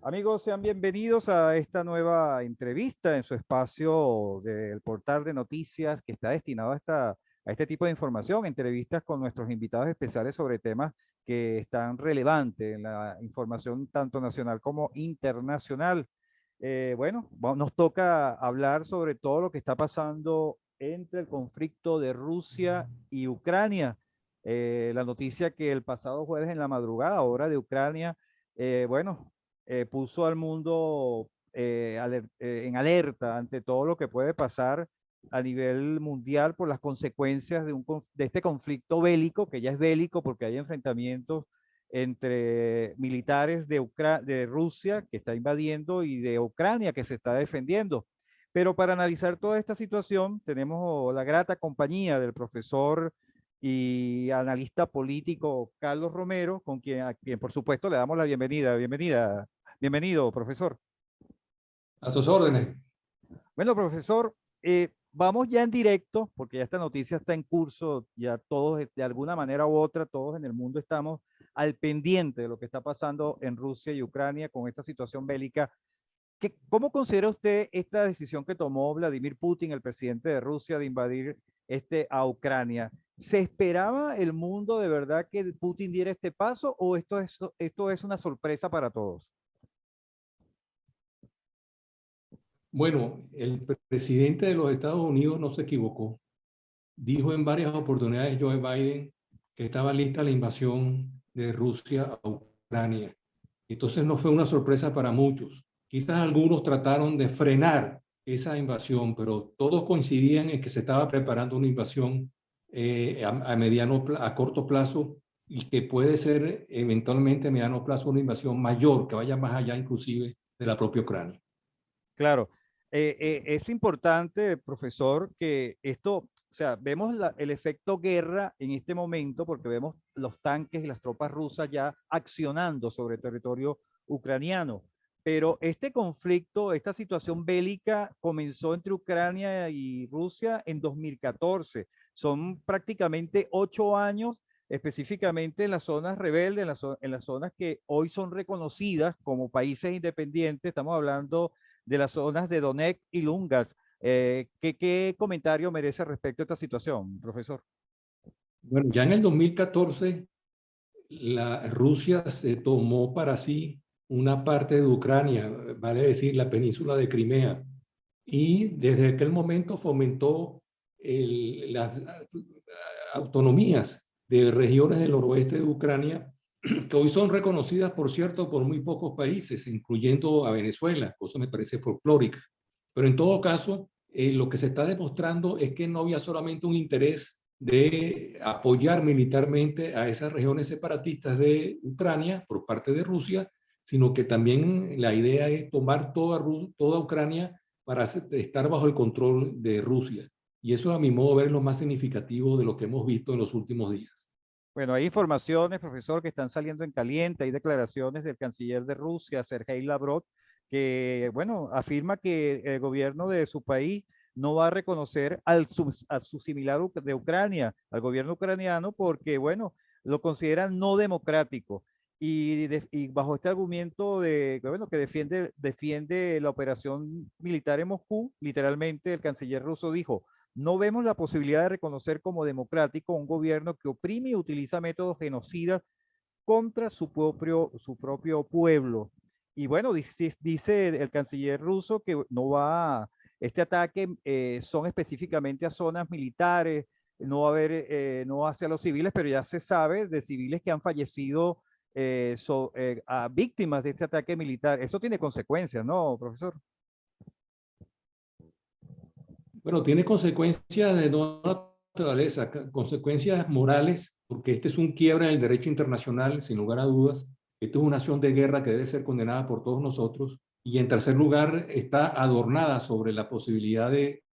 Amigos, sean bienvenidos a esta nueva entrevista en su espacio del portal de noticias que está destinado a este tipo de información, entrevistas con nuestros invitados especiales sobre temas que están relevantes en la información tanto nacional como internacional. Nos toca hablar sobre todo lo que está pasando entre el conflicto de Rusia y Ucrania. La noticia que el pasado jueves en la madrugada, hora de Ucrania, eh, bueno, puso al mundo en alerta ante todo lo que puede pasar a nivel mundial por las consecuencias de este conflicto bélico, que ya es bélico porque hay enfrentamientos entre militares de Rusia que está invadiendo y de Ucrania que se está defendiendo. Pero para analizar toda esta situación tenemos la grata compañía del profesor y analista político Carlos Romero, a quien por supuesto le damos la bienvenida. Bienvenido, profesor. A sus órdenes. Bueno, profesor, vamos ya en directo, porque ya esta noticia está en curso, ya todos, de alguna manera u otra, todos en el mundo estamos al pendiente de lo que está pasando en Rusia y Ucrania con esta situación bélica. ¿Cómo considera usted esta decisión que tomó Vladimir Putin, el presidente de Rusia, de invadir a Ucrania? ¿Se esperaba el mundo de verdad que Putin diera este paso o esto es una sorpresa para todos? Bueno, el presidente de los Estados Unidos no se equivocó. Dijo en varias oportunidades Joe Biden que estaba lista la invasión de Rusia a Ucrania. Entonces no fue una sorpresa para muchos. Quizás algunos trataron de frenar esa invasión, pero todos coincidían en que se estaba preparando una invasión a corto plazo y que puede ser eventualmente a mediano plazo una invasión mayor, que vaya más allá inclusive de la propia Ucrania. Claro, es importante, profesor, que esto, o sea, vemos el efecto guerra en este momento porque vemos los tanques y las tropas rusas ya accionando sobre territorio ucraniano. Pero este conflicto, esta situación bélica comenzó entre Ucrania y Rusia en 2014. Son prácticamente 8 años, específicamente en las zonas rebeldes, en las zonas que hoy son reconocidas como países independientes. Estamos hablando de las zonas de Donetsk y Lugansk. ¿Qué comentario merece respecto a esta situación, profesor? Bueno, ya en el 2014, Rusia se tomó para sí una parte de Ucrania, vale decir, la península de Crimea, y desde aquel momento fomentó las autonomías de regiones del noroeste de Ucrania, que hoy son reconocidas, por cierto, por muy pocos países, incluyendo a Venezuela, cosa me parece folclórica. Pero en todo caso, lo que se está demostrando es que no había solamente un interés de apoyar militarmente a esas regiones separatistas de Ucrania por parte de Rusia, sino que también la idea es tomar toda Ucrania para estar bajo el control de Rusia. Y eso, a mi modo de ver, es lo más significativo de lo que hemos visto en los últimos días. Bueno, hay informaciones, profesor, que están saliendo en caliente. Hay declaraciones del canciller de Rusia, Sergei Lavrov, que, bueno, afirma que el gobierno de su país no va a reconocer a su similar de Ucrania, al gobierno ucraniano, porque, bueno, lo consideran no democrático. Y bajo este argumento bueno, que defiende la operación militar en Moscú, literalmente el canciller ruso dijo: no vemos la posibilidad de reconocer como democrático un gobierno que oprime y utiliza métodos genocidas contra su propio pueblo. Y bueno, dice el canciller ruso que no va, este ataque son específicamente a zonas militares, no va a haber, no hacia los civiles, pero ya se sabe de civiles que han fallecido a víctimas de este ataque militar. Eso tiene consecuencias, ¿no, profesor? Bueno, tiene consecuencias de toda naturaleza, consecuencias morales, porque este es un quiebre en el derecho internacional, sin lugar a dudas. Esto es una acción de guerra que debe ser condenada por todos nosotros. Y en tercer lugar, está adornada sobre la posibilidad de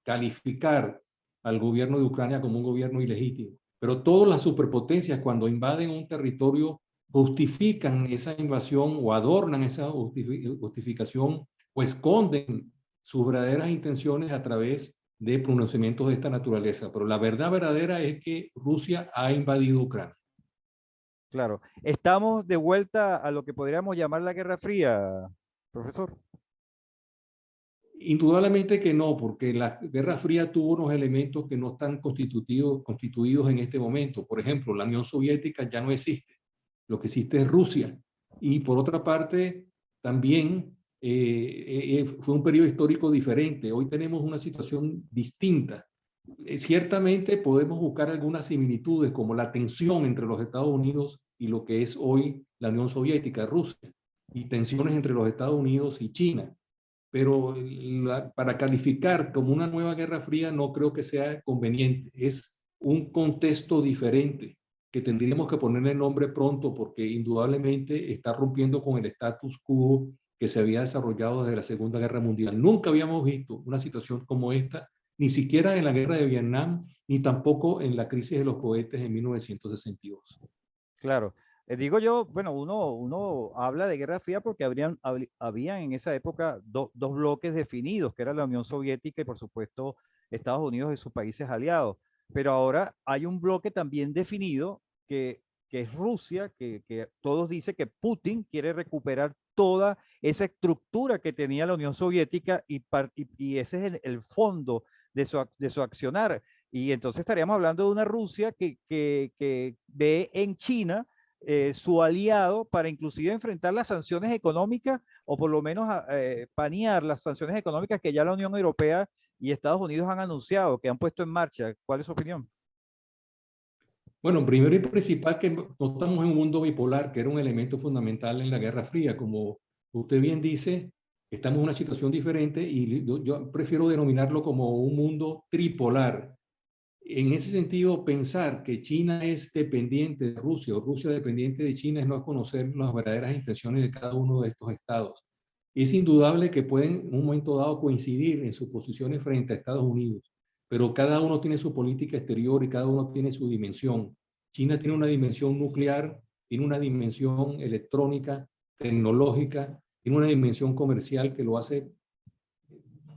calificar al gobierno de Ucrania como un gobierno ilegítimo. Pero todas las superpotencias, cuando invaden un territorio, justifican esa invasión o adornan esa justificación o esconden sus verdaderas intenciones a través de pronunciamientos de esta naturaleza. Pero la verdad verdadera es que Rusia ha invadido Ucrania. Claro. ¿Estamos de vuelta a lo que podríamos llamar la Guerra Fría, profesor? Indudablemente que no, porque la Guerra Fría tuvo unos elementos que no están constituidos en este momento. Por ejemplo, la Unión Soviética ya no existe, lo que existe es Rusia. Y por otra parte, también fue un periodo histórico diferente. Hoy tenemos una situación distinta. Ciertamente podemos buscar algunas similitudes, como la tensión entre los Estados Unidos y lo que es hoy la Unión Soviética, Rusia, y tensiones entre los Estados Unidos y China, pero para calificar como una nueva guerra fría no creo que sea conveniente. Es un contexto diferente que tendríamos que ponerle nombre pronto, porque indudablemente está rompiendo con el status quo que se había desarrollado desde la Segunda Guerra Mundial. Nunca habíamos visto una situación como esta, ni siquiera en la guerra de Vietnam, ni tampoco en la crisis de los cohetes en 1962. Claro. Digo yo, bueno, uno habla de Guerra Fría porque habían en esa época dos bloques definidos, que era la Unión Soviética y por supuesto Estados Unidos y sus países aliados. Pero ahora hay un bloque también definido que es Rusia, que todos dicen que Putin quiere recuperar toda esa estructura que tenía la Unión Soviética y ese es el fondo de su accionar. Y entonces estaríamos hablando de una Rusia que ve en China su aliado para inclusive enfrentar las sanciones económicas o por lo menos panear las sanciones económicas que ya la Unión Europea y Estados Unidos han anunciado, que han puesto en marcha. ¿Cuál es su opinión? Bueno, primero y principal que no estamos en un mundo bipolar, que era un elemento fundamental en la Guerra Fría. Como usted bien dice, estamos en una situación diferente y yo prefiero denominarlo como un mundo tripolar. En ese sentido, pensar que China es dependiente de Rusia o Rusia dependiente de China es no conocer las verdaderas intenciones de cada uno de estos estados. Es indudable que pueden en un momento dado coincidir en sus posiciones frente a Estados Unidos, pero cada uno tiene su política exterior y cada uno tiene su dimensión. China tiene una dimensión nuclear, tiene una dimensión electrónica, tecnológica, tiene una dimensión comercial que lo hace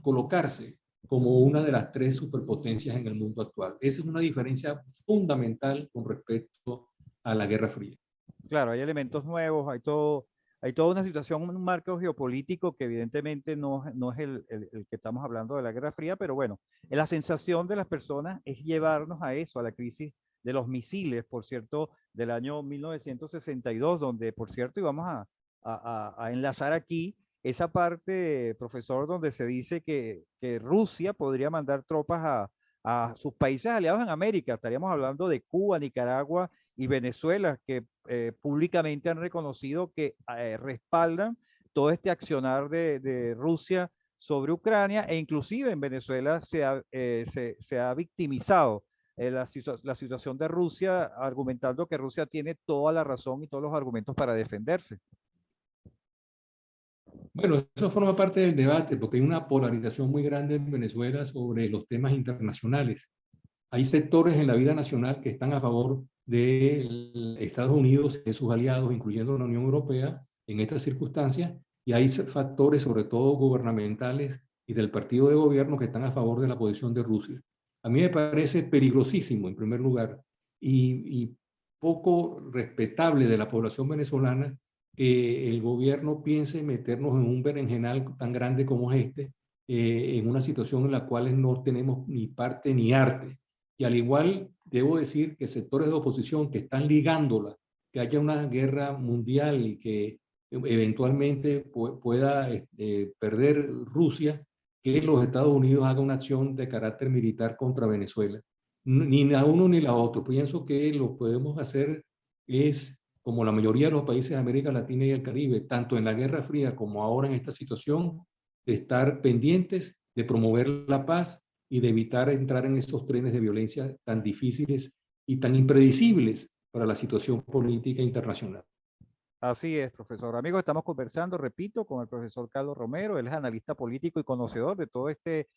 colocarse como una de las tres superpotencias en el mundo actual. Esa es una diferencia fundamental con respecto a la Guerra Fría. Claro, hay elementos nuevos, hay toda una situación, un marco geopolítico que evidentemente no es el que estamos hablando de la Guerra Fría, pero bueno, la sensación de las personas es llevarnos a eso, a la crisis de los misiles, por cierto, del año 1962, donde, por cierto, y vamos a enlazar aquí esa parte, profesor, donde se dice que Rusia podría mandar tropas a sus países aliados en América. Estaríamos hablando de Cuba, Nicaragua y Venezuela, que públicamente han reconocido que respaldan todo este accionar de Rusia sobre Ucrania e inclusive en Venezuela se ha victimizado la situación de Rusia, argumentando que Rusia tiene toda la razón y todos los argumentos para defenderse. Bueno, eso forma parte del debate porque hay una polarización muy grande en Venezuela sobre los temas internacionales. Hay sectores en la vida nacional que están a favor de Estados Unidos y de sus aliados, incluyendo la Unión Europea, en estas circunstancias, y hay factores, sobre todo gubernamentales y del partido de gobierno, que están a favor de la posición de Rusia. A mí me parece peligrosísimo, en primer lugar, y poco respetable de la población venezolana que el gobierno piense meternos en un berenjenal tan grande como este, en una situación en la cual no tenemos ni parte ni arte. Y al igual, debo decir que sectores de oposición que están ligándola, que haya una guerra mundial y que eventualmente pueda perder Rusia, que los Estados Unidos hagan una acción de carácter militar contra Venezuela. Ni la uno ni la otro. Pienso que lo que podemos hacer es, como la mayoría de los países de América Latina y el Caribe, tanto en la Guerra Fría como ahora en esta situación, de estar pendientes de promover la paz y de evitar entrar en esos trenes de violencia tan difíciles y tan impredecibles para la situación política internacional. Así es, profesor. Amigos, estamos conversando, repito, con el profesor Carlos Romero. Él es analista político y conocedor de todo este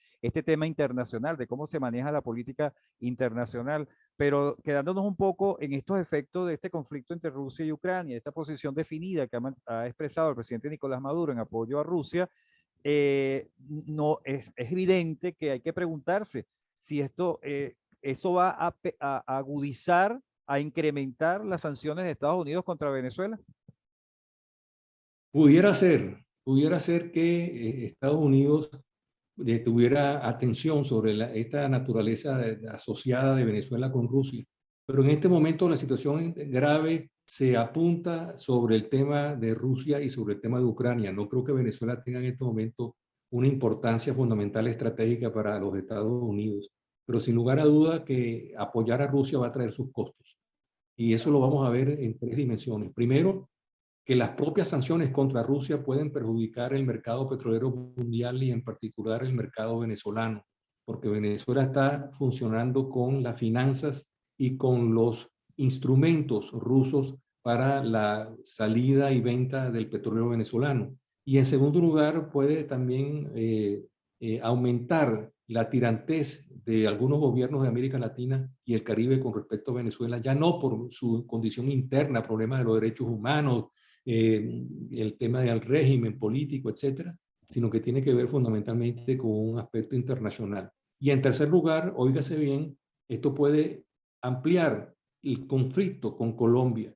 tema internacional, de cómo se maneja la política internacional. Pero quedándonos un poco en estos efectos de este conflicto entre Rusia y Ucrania, esta posición definida que ha expresado el presidente Nicolás Maduro en apoyo a Rusia, no es evidente que hay que preguntarse si esto va a agudizar a incrementar las sanciones de Estados Unidos contra Venezuela? Pudiera ser que Estados Unidos tuviera atención sobre esta naturaleza asociada de Venezuela con Rusia. Pero en este momento la situación grave se apunta sobre el tema de Rusia y sobre el tema de Ucrania. No creo que Venezuela tenga en este momento una importancia fundamental estratégica para los Estados Unidos. Pero sin lugar a duda que apoyar a Rusia va a traer sus costos. Y eso lo vamos a ver en tres dimensiones. Primero, que las propias sanciones contra Rusia pueden perjudicar el mercado petrolero mundial y en particular el mercado venezolano, porque Venezuela está funcionando con las finanzas y con los instrumentos rusos para la salida y venta del petróleo venezolano. Y en segundo lugar, puede también aumentar la tirantez de algunos gobiernos de América Latina y el Caribe con respecto a Venezuela, ya no por su condición interna, problemas de los derechos humanos, el tema del régimen político, etcétera, sino que tiene que ver fundamentalmente con un aspecto internacional. Y en tercer lugar, óigase bien, esto puede ampliar el conflicto con Colombia.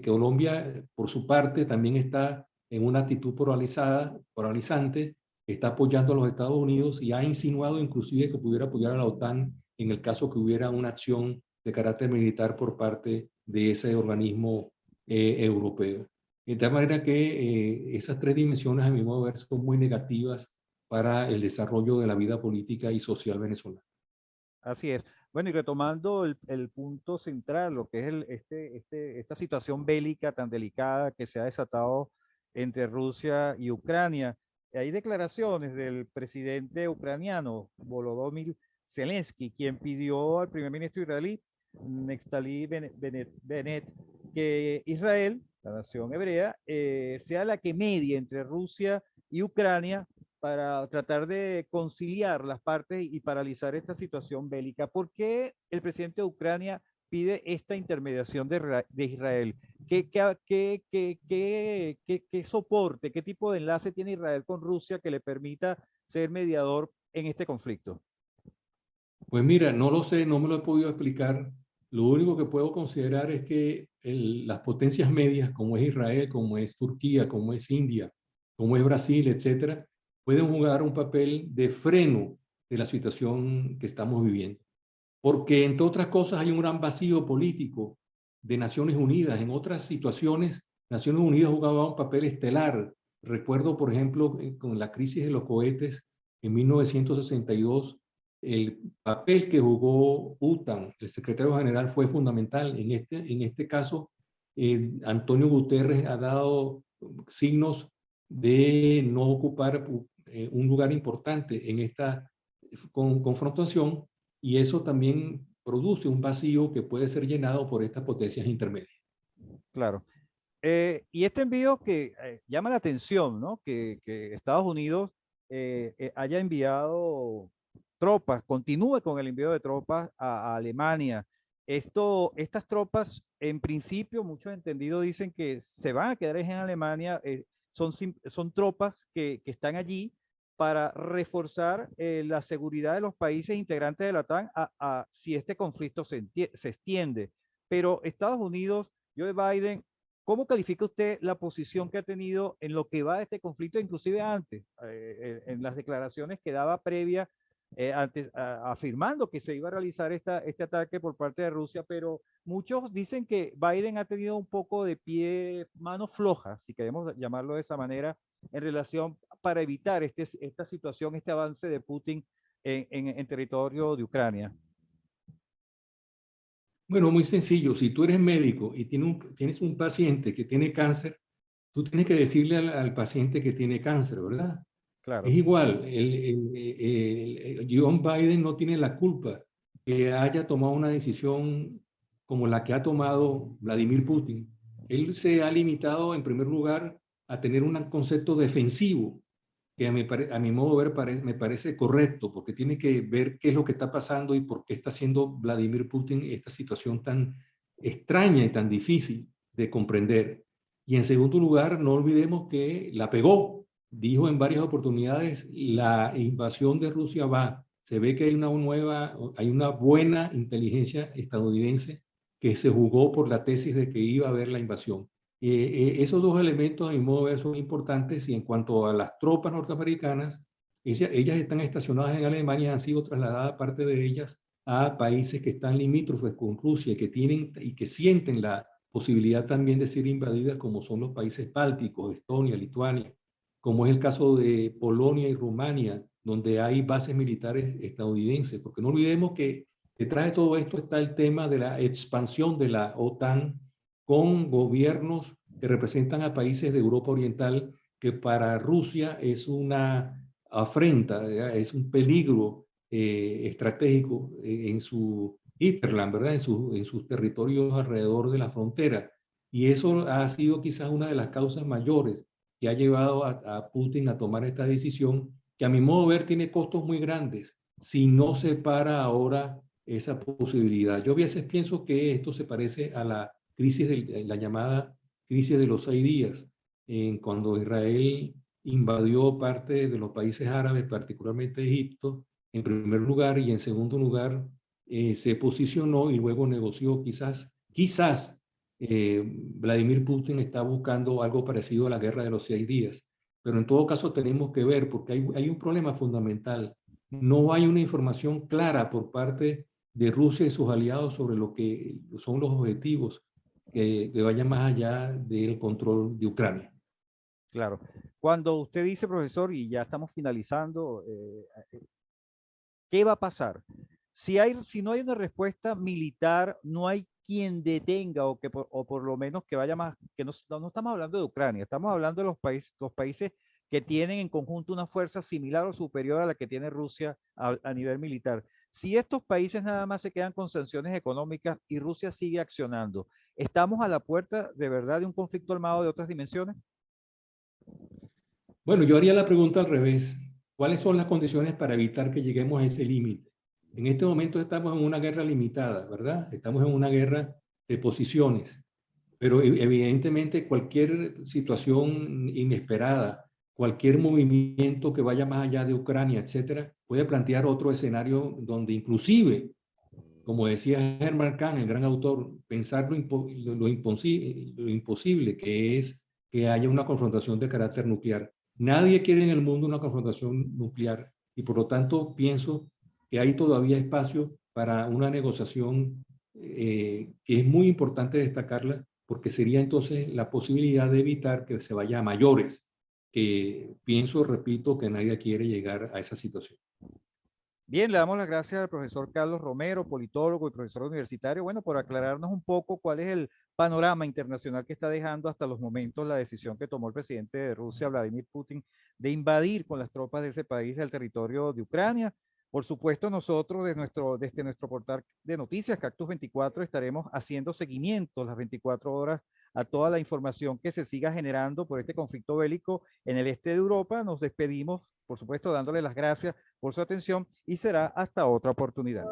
Colombia, por su parte, también está en una actitud polarizante, está apoyando a los Estados Unidos y ha insinuado inclusive que pudiera apoyar a la OTAN en el caso que hubiera una acción de carácter militar por parte de ese organismo europeo. De tal manera que esas tres dimensiones, a mi modo de ver, son muy negativas para el desarrollo de la vida política y social venezolana. Así es. Bueno, y retomando el punto central, lo que es esta situación bélica tan delicada que se ha desatado entre Rusia y Ucrania, hay declaraciones del presidente ucraniano, Volodymyr Zelensky, quien pidió al primer ministro israelí, Naftali Bennett, que Israel, la nación hebrea, sea la que medie entre Rusia y Ucrania para tratar de conciliar las partes y paralizar esta situación bélica. ¿Por qué el presidente de Ucrania pide esta intermediación de Israel? ¿Qué soporte, qué tipo de enlace tiene Israel con Rusia que le permita ser mediador en este conflicto? Pues mira, no lo sé, no me lo he podido explicar. Lo único que puedo considerar es que las potencias medias, como es Israel, como es Turquía, como es India, como es Brasil, etcétera, pueden jugar un papel de freno de la situación que estamos viviendo. Porque, entre otras cosas, hay un gran vacío político de Naciones Unidas. En otras situaciones, Naciones Unidas jugaba un papel estelar. Recuerdo, por ejemplo, con la crisis de los cohetes en 1962, el papel que jugó UTAN, el secretario general, fue fundamental. En este caso, Antonio Guterres ha dado signos de no ocupar un lugar importante en esta confrontación, y eso también produce un vacío que puede ser llenado por estas potencias intermedias. Claro. Y este envío que llama la atención, ¿no? Que Estados Unidos haya enviado tropas, continúe con el envío de tropas a Alemania. Estas tropas, en principio, muchos entendidos dicen que se van a quedar en Alemania. Son tropas que están allí para reforzar la seguridad de los países integrantes de la OTAN si este conflicto se extiende. Pero Estados Unidos, Joe Biden, ¿cómo califica usted la posición que ha tenido en lo que va de este conflicto, inclusive antes, en las declaraciones que daba previa, afirmando que se iba a realizar este ataque por parte de Rusia? Pero muchos dicen que Biden ha tenido un poco de mano floja, si queremos llamarlo de esa manera, en relación para evitar esta situación, este avance de Putin en territorio de Ucrania. Bueno, muy sencillo. Si tú eres médico y tienes un paciente que tiene cáncer, tú tienes que decirle al paciente que tiene cáncer, ¿verdad? Es Claro. igual. John Biden no tiene la culpa que haya tomado una decisión como la que ha tomado Vladimir Putin. Él se ha limitado, en primer lugar, a tener un concepto defensivo que a mi modo de ver me parece correcto, porque tiene que ver qué es lo que está pasando y por qué está haciendo Vladimir Putin esta situación tan extraña y tan difícil de comprender. Y en segundo lugar, no olvidemos que la pegó. Dijo en varias oportunidades, la invasión de Rusia va. Se ve que hay una buena inteligencia estadounidense que se jugó por la tesis de que iba a haber la invasión. Esos dos elementos, a mi modo de ver, son importantes, y en cuanto a las tropas norteamericanas, ellas están estacionadas en Alemania, han sido trasladadas parte de ellas a países que están limítrofes con Rusia, que tienen y que sienten la posibilidad también de ser invadidas, como son los países bálticos, Estonia, Lituania, como es el caso de Polonia y Rumania, donde hay bases militares estadounidenses, porque no olvidemos que detrás de todo esto está el tema de la expansión de la OTAN con gobiernos que representan a países de Europa Oriental, que para Rusia es una afrenta, es un peligro estratégico en su hinterland, ¿verdad? En sus territorios alrededor de la frontera. Y eso ha sido quizás una de las causas mayores que ha llevado a Putin a tomar esta decisión, que a mi modo de ver tiene costos muy grandes si no se para ahora esa posibilidad. Yo a veces pienso que esto se parece a la crisis, la llamada crisis de los 6 días, en cuando Israel invadió parte de los países árabes, particularmente Egipto, en primer lugar, y en segundo lugar se posicionó y luego negoció quizás Vladimir Putin está buscando algo parecido a la guerra de los 6 días. Pero en todo caso tenemos que ver, porque hay un problema fundamental. No hay una información clara por parte de Rusia y sus aliados sobre lo que son los objetivos que vayan más allá del control de Ucrania. Claro. Cuando usted dice, profesor, y ya estamos finalizando, ¿qué va a pasar? Si no hay una respuesta militar, no hay quien detenga o por lo menos que vaya más, que no estamos hablando de Ucrania, estamos hablando de los países que tienen en conjunto una fuerza similar o superior a la que tiene Rusia a nivel militar. Si estos países nada más se quedan con sanciones económicas y Rusia sigue accionando, ¿estamos a la puerta de verdad de un conflicto armado de otras dimensiones? Bueno, yo haría la pregunta al revés. ¿Cuáles son las condiciones para evitar que lleguemos a ese límite? En este momento estamos en una guerra limitada, ¿verdad? Estamos en una guerra de posiciones, pero evidentemente cualquier situación inesperada, cualquier movimiento que vaya más allá de Ucrania, etcétera, puede plantear otro escenario donde inclusive, como decía Herman Kahn, el gran autor, pensar lo imposible que es que haya una confrontación de carácter nuclear. Nadie quiere en el mundo una confrontación nuclear, y por lo tanto pienso que hay todavía espacio para una negociación que es muy importante destacarla, porque sería entonces la posibilidad de evitar que se vaya a mayores, que pienso, repito, que nadie quiere llegar a esa situación. Bien, le damos las gracias al profesor Carlos Romero, politólogo y profesor universitario, bueno, por aclararnos un poco cuál es el panorama internacional que está dejando hasta los momentos la decisión que tomó el presidente de Rusia, Vladimir Putin, de invadir con las tropas de ese país el territorio de Ucrania. Por supuesto, nosotros desde nuestro portal de noticias, Cactus 24, estaremos haciendo seguimiento las 24 horas a toda la información que se siga generando por este conflicto bélico en el este de Europa. Nos despedimos, por supuesto, dándole las gracias por su atención y será hasta otra oportunidad.